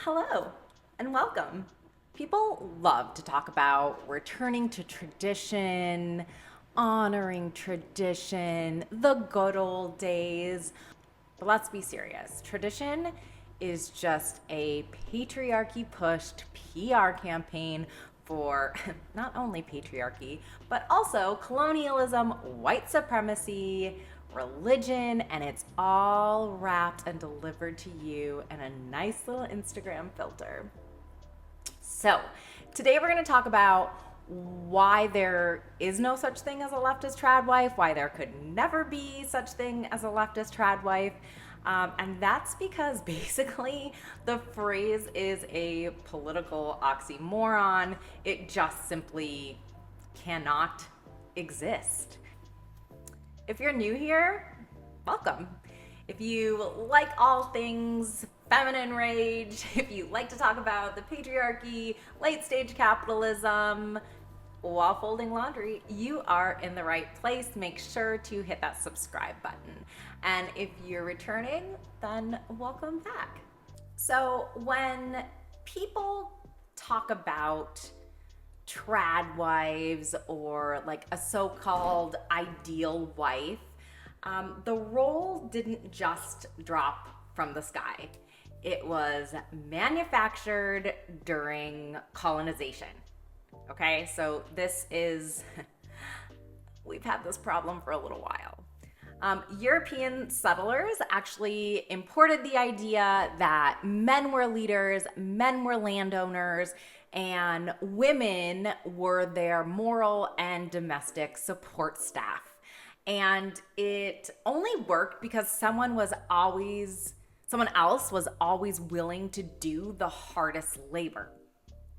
Hello and welcome. People love to talk about returning to tradition, honoring tradition, the good old days. But let's be serious. Tradition is just a patriarchy pushed PR campaign for not only patriarchy, but also colonialism, white supremacy, religion, and it's all wrapped and delivered to you in a nice little Instagram filter. So, today we're going to talk about why there is no such thing as a leftist tradwife, why there could never be such thing as a leftist tradwife. And that's because basically the phrase is a political oxymoron. It just simply cannot exist. If you're new here, welcome. If you like all things feminine rage, if you like to talk about the patriarchy, late stage capitalism, while folding laundry, you are in the right place. Make sure to hit that subscribe button. And if you're returning, then welcome back. So when people talk about trad wives or like a so-called ideal wife, the role didn't just drop from the sky. It was manufactured during colonization. Okay, so this is, we've had this problem for a little while. European settlers actually imported the idea that men were leaders, men were landowners, and women were their moral and domestic support staff. And it only worked because someone else was always willing to do the hardest labor,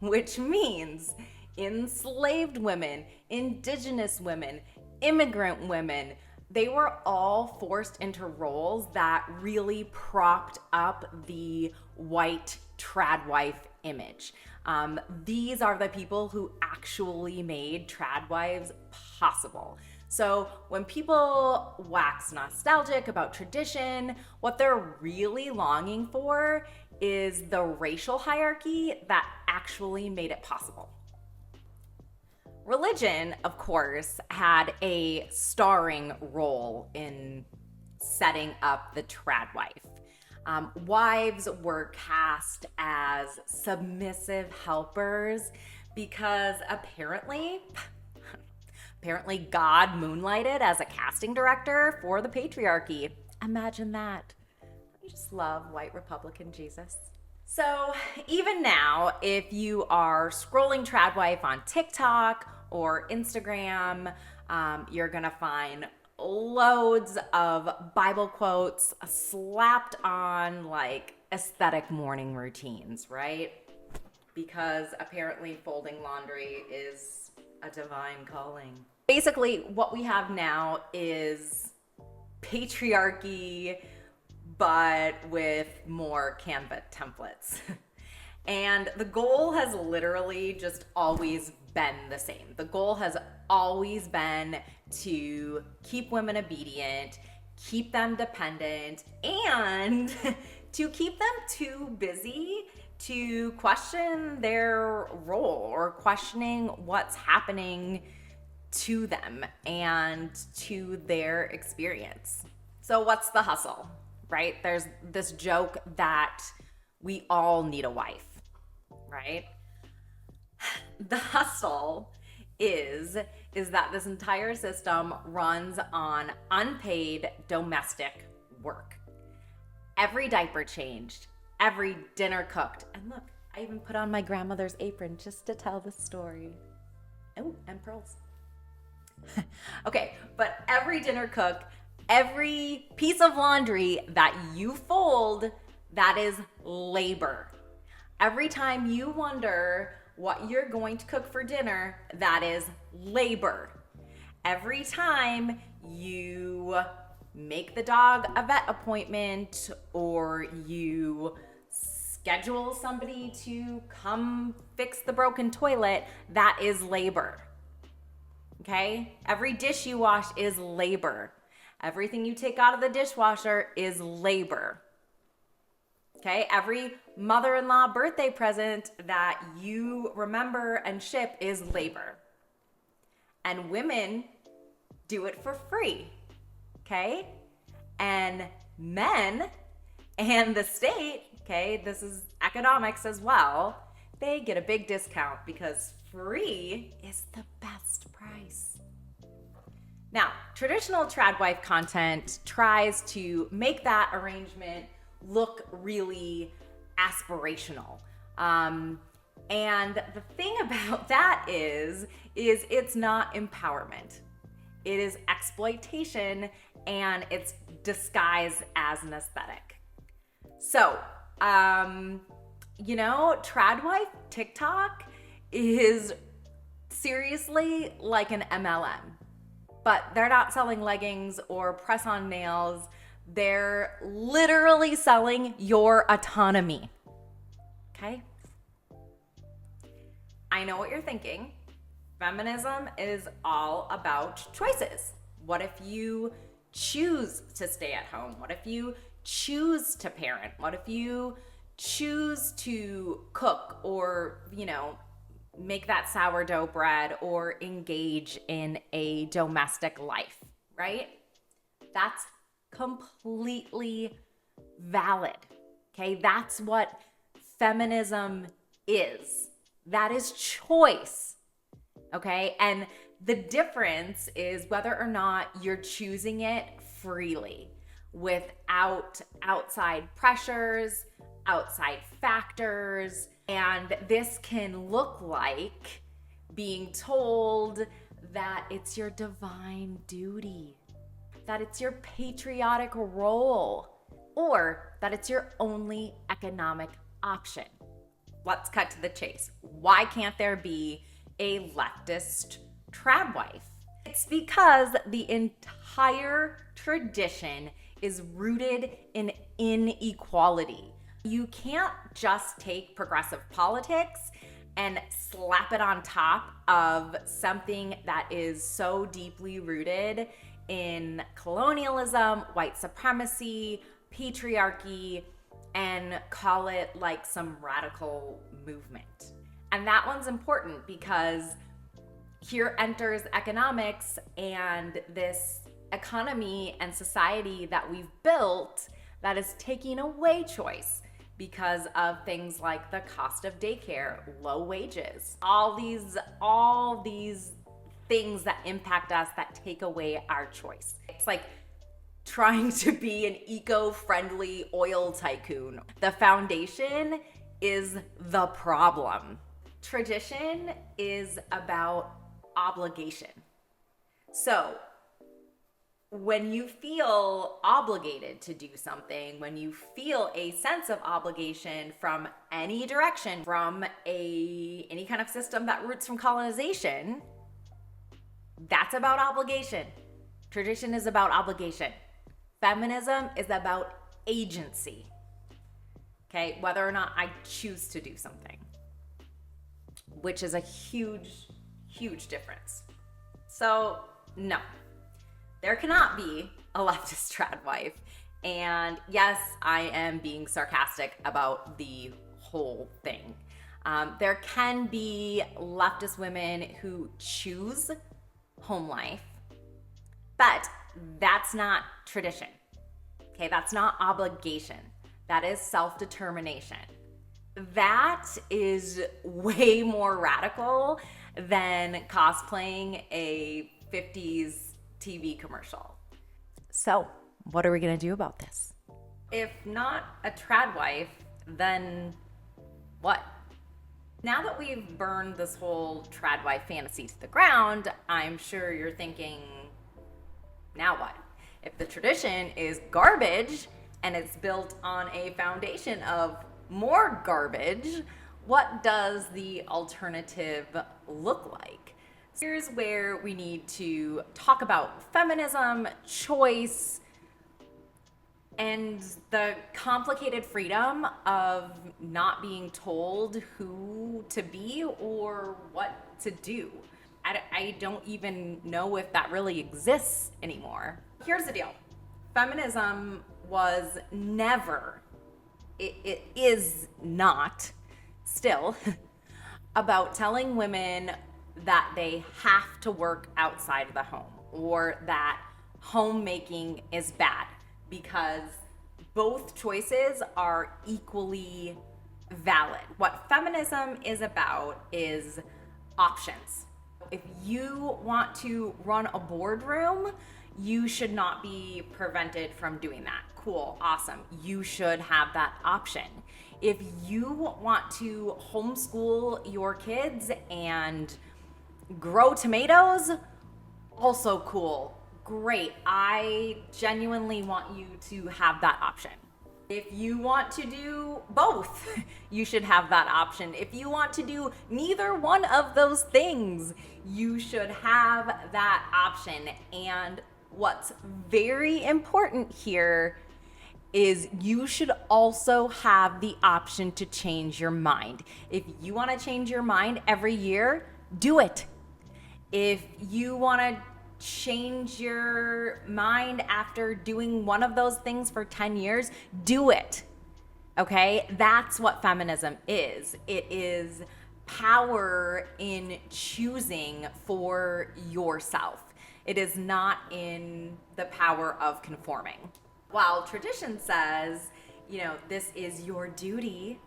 which means enslaved women, indigenous women, immigrant women. They were all forced into roles that really propped up the white tradwife image. These are the people who actually made tradwives possible. So when people wax nostalgic about tradition, what they're really longing for is the racial hierarchy that actually made it possible. Religion, of course, had a starring role in setting up the tradwife. Wives were cast as submissive helpers because apparently God moonlighted as a casting director for the patriarchy. Imagine that. I just love white Republican Jesus. So even now, if you are scrolling tradwife on TikTok or Instagram, you're gonna find loads of Bible quotes slapped on like aesthetic morning routines, right? Because apparently folding laundry is a divine calling. Basically, what we have now is patriarchy, but with more Canva templates. And the goal has literally just always been the same. The goal has always been to keep women obedient, keep them dependent, and to keep them too busy to question their role or questioning what's happening to them and to their experience. So what's the hustle, right? There's this joke that we all need a wife, right? The hustle is that this entire system runs on unpaid domestic work. Every diaper changed, every dinner cooked. And look, I even put on my grandmother's apron just to tell the story. Oh, and pearls. Okay, but every dinner cook, every piece of laundry that you fold, that is labor. Every time you wonder what you're going to cook for dinner, that is labor. Every time you make the dog a vet appointment or you schedule somebody to come fix the broken toilet, that is labor. Okay? Every dish you wash is labor. Everything you take out of the dishwasher is labor. Okay, every mother-in-law birthday present that you remember and ship is labor. And women do it for free, okay? And men and the state, okay, this is economics as well, they get a big discount because free is the best price. Now, traditional tradwife content tries to make that arrangement look really aspirational. And the thing about that is it's not empowerment. It is exploitation, and it's disguised as an aesthetic. So, Tradwife TikTok is seriously like an MLM. But they're not selling leggings or press-on nails. They're literally selling your autonomy. Okay? I know what you're thinking. Feminism is all about choices. What if you choose to stay at home? What if you choose to parent? What if you choose to cook or, make that sourdough bread or engage in a domestic life, right? That's completely valid, okay? That's what feminism is. That is choice, okay? And the difference is whether or not you're choosing it freely without outside pressures, outside factors. And this can look like being told that it's your divine duty, that it's your patriotic role, or that it's your only economic option. Let's cut to the chase. Why can't there be a leftist tradwife? It's because the entire tradition is rooted in inequality. You can't just take progressive politics and slap it on top of something that is so deeply rooted in colonialism, white supremacy, patriarchy, and call it like some radical movement. And that one's important because here enters economics and this economy and society that we've built that is taking away choice because of things like the cost of daycare, low wages, all these things that impact us that take away our choice. It's like trying to be an eco-friendly oil tycoon. The foundation is the problem. Tradition is about obligation. So when you feel obligated to do something, when you feel a sense of obligation from any direction, from any kind of system that roots from colonization, that's about obligation. Tradition is about obligation. Feminism is about agency. Okay, whether or not I choose to do something, which is a huge, huge difference. So, no. There cannot be a leftist tradwife. And yes, I am being sarcastic about the whole thing. There can be leftist women who choose home life, but that's not tradition. Okay, that's not obligation. That is self-determination. That is way more radical than cosplaying a 50s TV commercial. So, what are we gonna do about this? If not a tradwife, then what? Now that we've burned this whole tradwife fantasy to the ground, I'm sure you're thinking, now what? If the tradition is garbage and it's built on a foundation of more garbage, what does the alternative look like? Here's where we need to talk about feminism, choice, and the complicated freedom of not being told who to be or what to do. I don't even know if that really exists anymore. Here's the deal. Feminism was never it is not still about telling women that they have to work outside of the home or that homemaking is bad, because both choices are equally valid. What feminism is about is options. If you want to run a boardroom, you should not be prevented from doing that. Cool, awesome. You should have that option. If you want to homeschool your kids and grow tomatoes, also cool. Great. I genuinely want you to have that option. If you want to do both, you should have that option. If you want to do neither one of those things, you should have that option. And what's very important here is you should also have the option to change your mind. If you want to change your mind every year, do it. If you want to change your mind after doing one of those things for 10 years, do it. Okay? That's what feminism is. It is power in choosing for yourself. It is not in the power of conforming. While tradition says, this is your duty,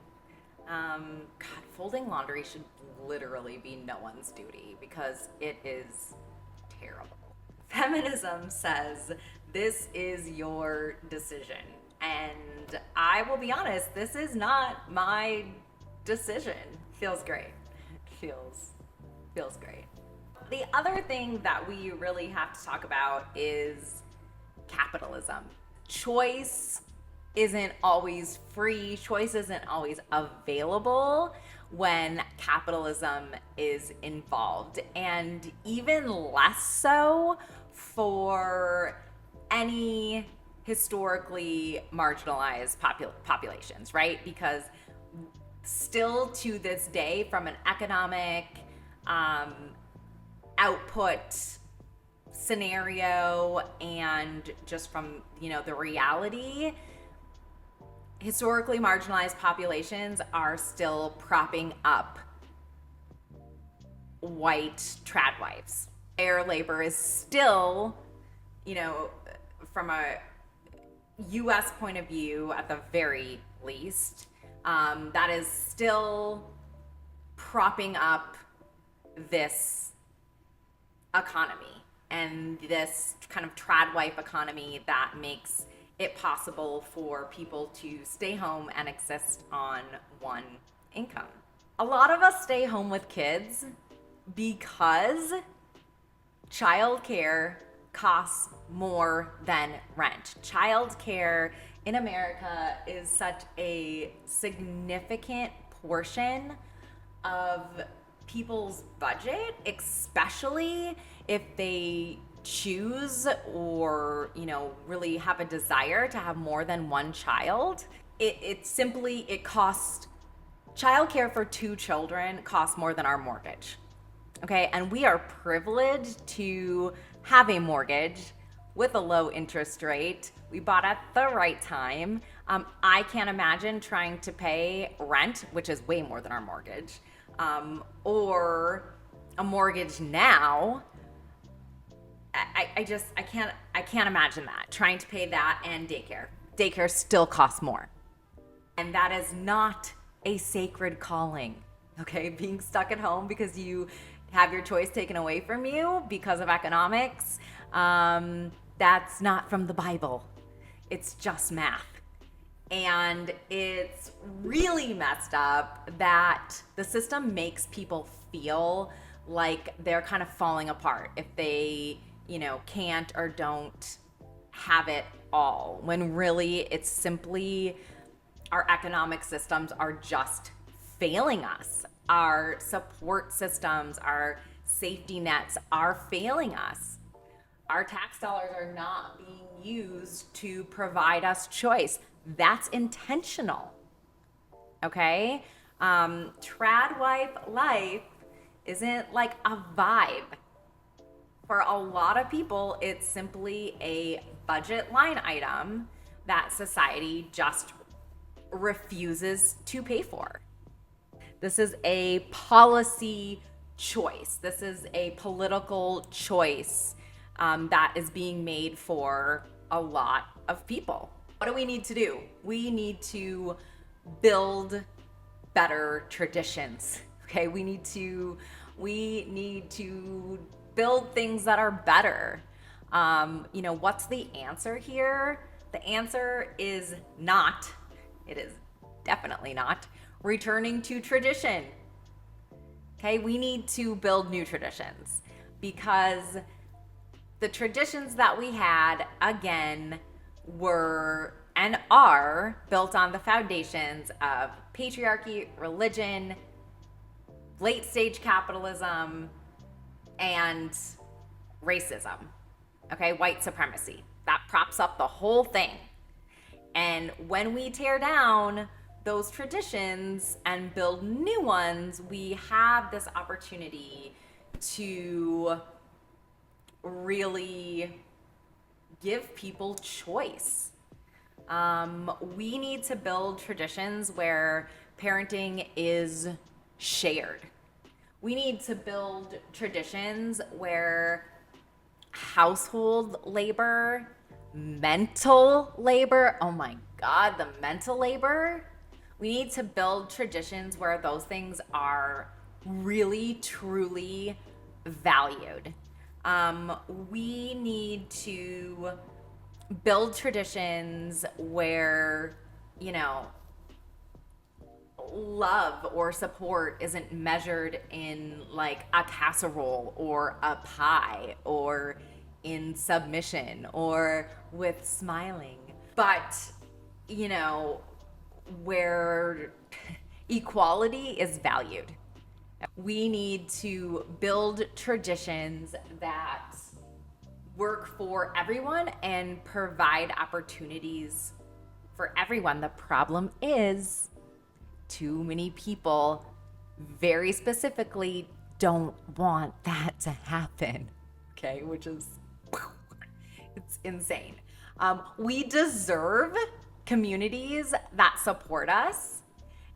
God, folding laundry should literally be no one's duty because it is terrible. Feminism says this is your decision. And I will be honest, this is not my decision. Feels great. Feels great. The other thing that we really have to talk about is capitalism. Choice isn't always free. Choice isn't always available when capitalism is involved, and even less so for any historically marginalized populations, right? Because still to this day, from an economic output scenario and just from the reality, historically marginalized populations are still propping up white tradwives. Their labor is still, from a US point of view at the very least, that is still propping up this economy and this kind of tradwife economy that makes it possible for people to stay home and exist on one income. A lot of us stay home with kids because childcare costs more than rent. Childcare in America is such a significant portion of people's budget, especially if they choose or really have a desire to have more than one child. It costs, childcare for 2 children costs more than our mortgage. Okay, and we are privileged to have a mortgage with a low interest rate. We bought at the right time. I can't imagine trying to pay rent, which is way more than our mortgage, or a mortgage now. I can't imagine that, trying to pay that and daycare. Daycare still costs more. And that is not a sacred calling, okay? Being stuck at home because you have your choice taken away from you because of economics, that's not from the Bible. It's just math. And it's really messed up that the system makes people feel like they're kind of falling apart if they can't or don't have it all, when really it's simply our economic systems are just failing us. Our support systems, our safety nets are failing us. Our tax dollars are not being used to provide us choice. That's intentional. Okay? Tradwife life isn't like a vibe. For a lot of people, it's simply a budget line item that society just refuses to pay for. This is a policy choice. This is a political choice that is being made for a lot of people. What do we need to do? We need to build better traditions. Okay, we need to build things that are better. What's the answer here? The answer is not, it is definitely not, returning to tradition. Okay, we need to build new traditions because the traditions that we had, again, were and are built on the foundations of patriarchy, religion, late stage capitalism, and racism. Okay, white supremacy. That props up the whole thing. And when we tear down those traditions and build new ones, we have this opportunity to really give people choice. We need to build traditions where parenting is shared. We need to build traditions where household labor, mental labor, oh my God, the mental labor. We need to build traditions where those things are really, truly valued. We need to build traditions where, love or support isn't measured in like a casserole or a pie or in submission or with smiling, but where equality is valued. We need to build traditions that work for everyone and provide opportunities for everyone. The problem is too many people very specifically don't want that to happen. Okay, which is, it's insane. We deserve communities that support us,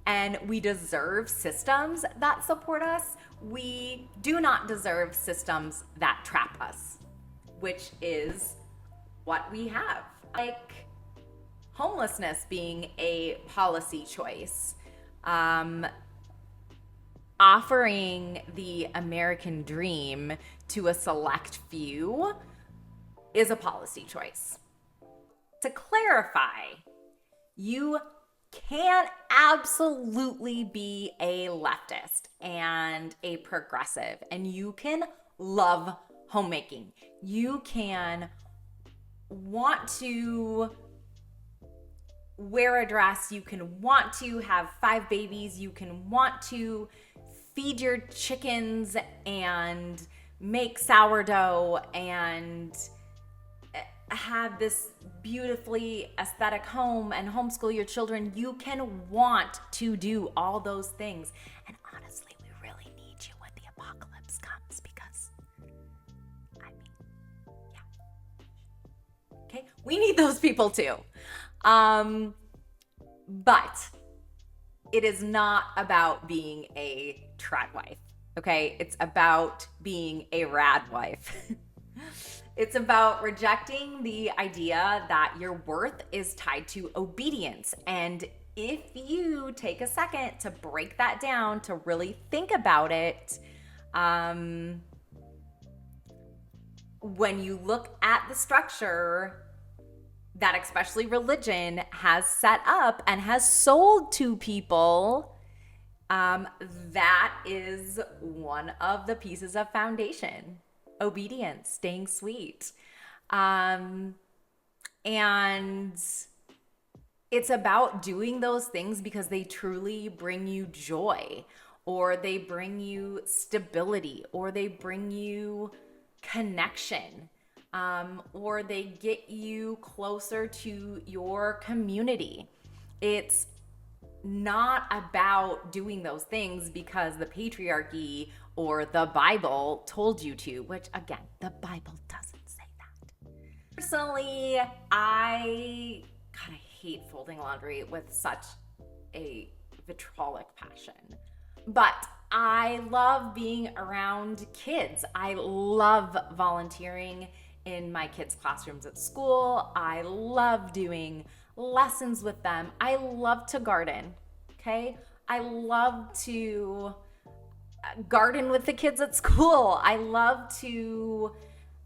and we deserve systems that support us. We do not deserve systems that trap us, which is what we have. Like homelessness being a policy choice. Offering the American dream to a select few is a policy choice. To clarify, you can absolutely be a leftist and a progressive, and you can love homemaking. You can want to wear a dress, you can want to have 5 babies, you can want to feed your chickens and make sourdough and have this beautifully aesthetic home and homeschool your children. You can want to do all those things. And honestly, we really need you when the apocalypse comes because, yeah. Okay, we need those people too. But it is not about being a tradwife, okay? It's about being a radwife. It's about rejecting the idea that your worth is tied to obedience. And if you take a second to break that down, to really think about it, when you look at the structure that especially religion has set up and has sold to people, that is one of the pieces of foundation. Obedience, staying sweet. And it's about doing those things because they truly bring you joy, or they bring you stability, or they bring you connection. Or they get you closer to your community. It's not about doing those things because the patriarchy or the Bible told you to, which again, the Bible doesn't say that. Personally, I hate folding laundry with such a vitriolic passion. But I love being around kids. I love volunteering in my kids' classrooms at school. I love doing lessons with them. I love to garden, okay? I love to garden with the kids at school. I love to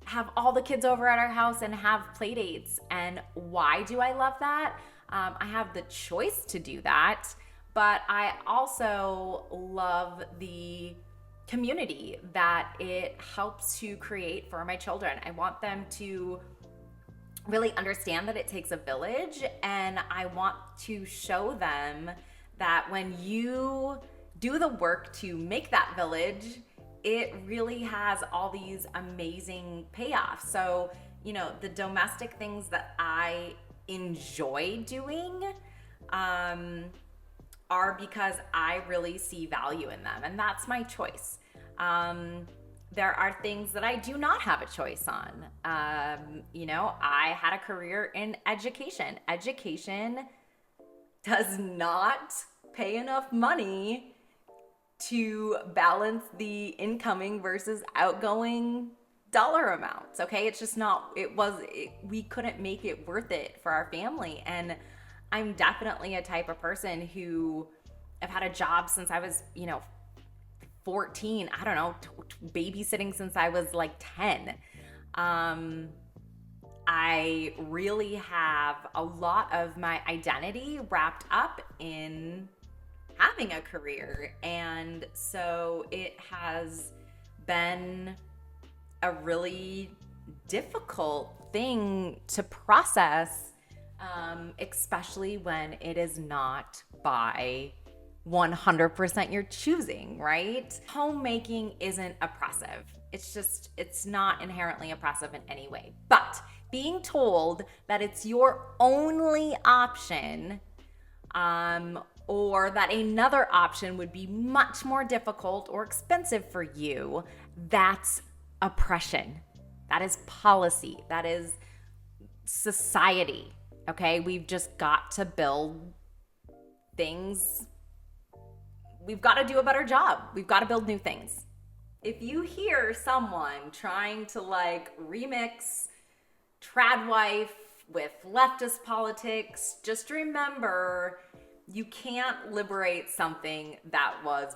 have all the kids over at our house and have play dates. And why do I love that? I have the choice to do that, but I also love the community that it helps to create for my children. I want them to really understand that it takes a village, and I want to show them that when you do the work to make that village, it really has all these amazing payoffs. So, the domestic things that I enjoy doing are because I really see value in them, and that's my choice. There are things that I do not have a choice on. I had a career in education. Education does not pay enough money to balance the incoming versus outgoing dollar amounts. Okay. It's just not, we couldn't make it worth it for our family. And I'm definitely a type of person who I've had a job since I was, 14, I don't know, babysitting since I was like 10. I really have a lot of my identity wrapped up in having a career. And so it has been a really difficult thing to process, especially when it is not by 100% you're choosing, right? Homemaking isn't oppressive. It's not inherently oppressive in any way. But being told that it's your only option, or that another option would be much more difficult or expensive for you, that's oppression. That is policy. That is society. Okay? We've just got to build things. We've got to do a better job. We've got to build new things. If you hear someone trying to remix Tradwife with leftist politics, just remember you can't liberate something that was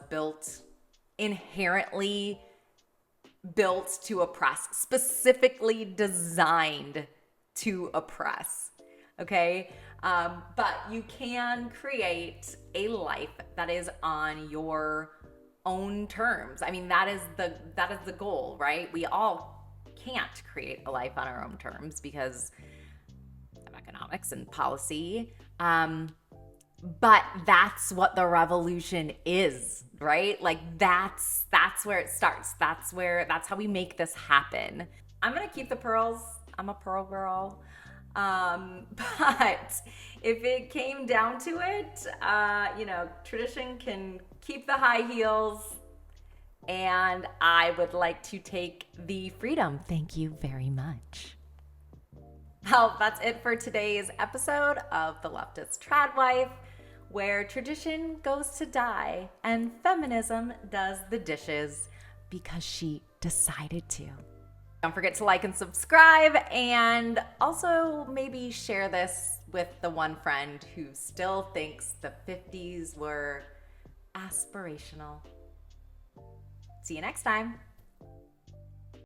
inherently built to oppress, specifically designed to oppress. Okay? But you can create a life that is on your own terms. I mean, that is the goal, right? We all can't create a life on our own terms because of economics and policy. But that's what the revolution is, right? That's where it starts. That's how we make this happen. I'm gonna keep the pearls. I'm a pearl girl. But if it came down to it, tradition can keep the high heels, and I would like to take the freedom. Thank you very much. Well, that's it for today's episode of The Leftist Tradwife, where tradition goes to die and feminism does the dishes because she decided to. Don't forget to like and subscribe, and also maybe share this with the one friend who still thinks the 50s were aspirational. See you next time.